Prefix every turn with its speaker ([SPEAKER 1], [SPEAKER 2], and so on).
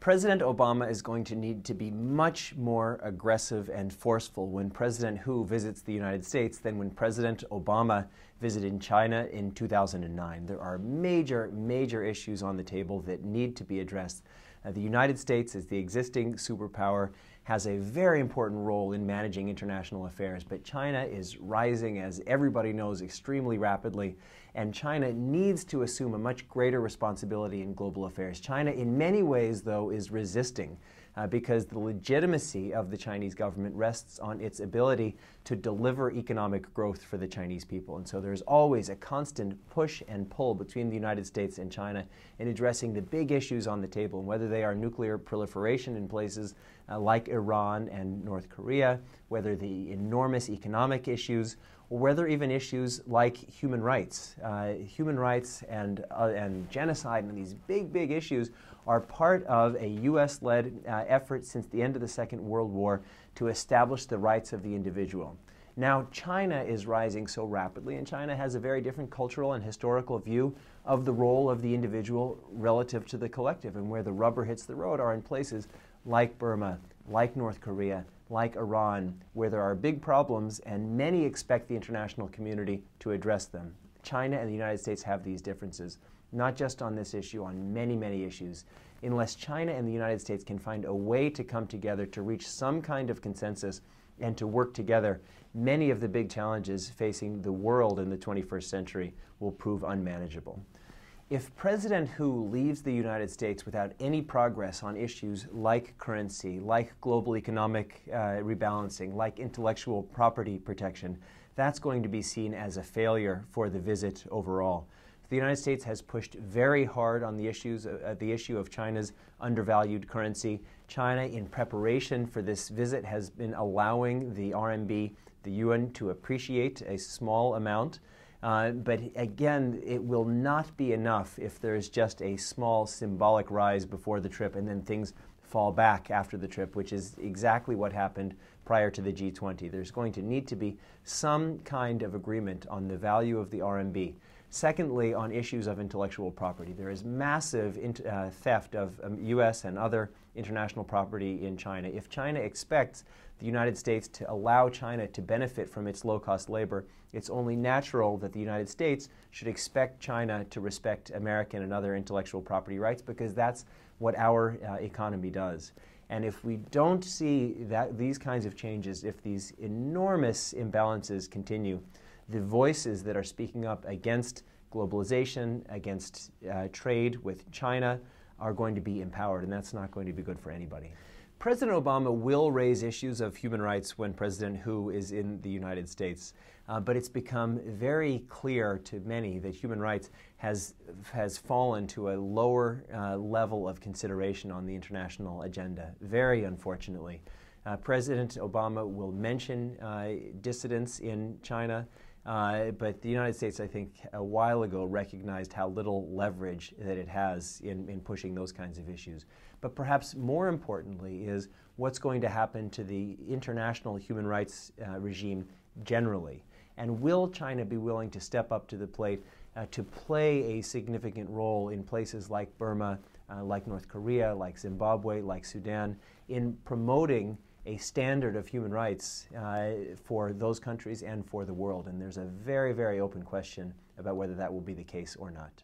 [SPEAKER 1] President Obama is going to need to be much more aggressive and forceful when President Hu visits the United States than when President Obama visited China in 2009. There are major issues on the table that need to be addressed. The United States, as the existing superpower, has a very important role in managing international affairs, but China is rising, as everybody knows, extremely rapidly, and China needs to assume a much greater responsibility in global affairs. China, in many ways, though, is resisting because the legitimacy of the Chinese government rests on its ability to deliver economic growth for the Chinese people. And so there's always a constant push and pull between the United States and China in addressing the big issues on the table, and whether they are nuclear proliferation in places like Iran and North Korea, whether the enormous economic issues, or whether even issues like human rights. Human rights and genocide and these big issues are part of a U.S.-led effort since the end of the Second World War to establish the rights of the individual. Now, China is rising so rapidly, and China has a very different cultural and historical view of the role of the individual relative to the collective, and where the rubber hits the road are in places like Burma, like North Korea, like Iran, where there are big problems and many expect the international community to address them. China and the United States have these differences, not just on this issue, on many issues. Unless China and the United States can find a way to come together to reach some kind of consensus and to work together, many of the big challenges facing the world in the 21st century will prove unmanageable. If President Hu leaves the United States without any progress on issues like currency, like global economic rebalancing, like intellectual property protection, that's going to be seen as a failure for the visit overall. The United States has pushed very hard on the issue of China's undervalued currency. China, in preparation for this visit, has been allowing the RMB, the yuan, to appreciate a small amount. But again, it will not be enough if there is just a small symbolic rise before the trip and then things fall back after the trip, which is exactly what happened prior to the G20. There's going to need to be some kind of agreement on the value of the RMB. Secondly, on issues of intellectual property. There is massive theft of U.S. and other international property in China. If China expects the United States to allow China to benefit from its low-cost labor, it's only natural that the United States should expect China to respect American and other intellectual property rights, because that's what our economy does. And if we don't see these kinds of changes, if these enormous imbalances continue, the voices that are speaking up against globalization, against trade with China, are going to be empowered, and that's not going to be good for anybody. President Obama will raise issues of human rights when President Hu is in the United States, but it's become very clear to many that human rights has fallen to a lower level of consideration on the international agenda, very unfortunately. President Obama will mention dissidents in China, but the United States, I think, a while ago recognized how little leverage that it has in pushing those kinds of issues. But perhaps more importantly is what's going to happen to the international human rights regime generally. And will China be willing to step up to the plate to play a significant role in places like Burma, like North Korea, like Zimbabwe, like Sudan, in promoting a standard of human rights for those countries and for the world? And there's a very open question about whether that will be the case or not.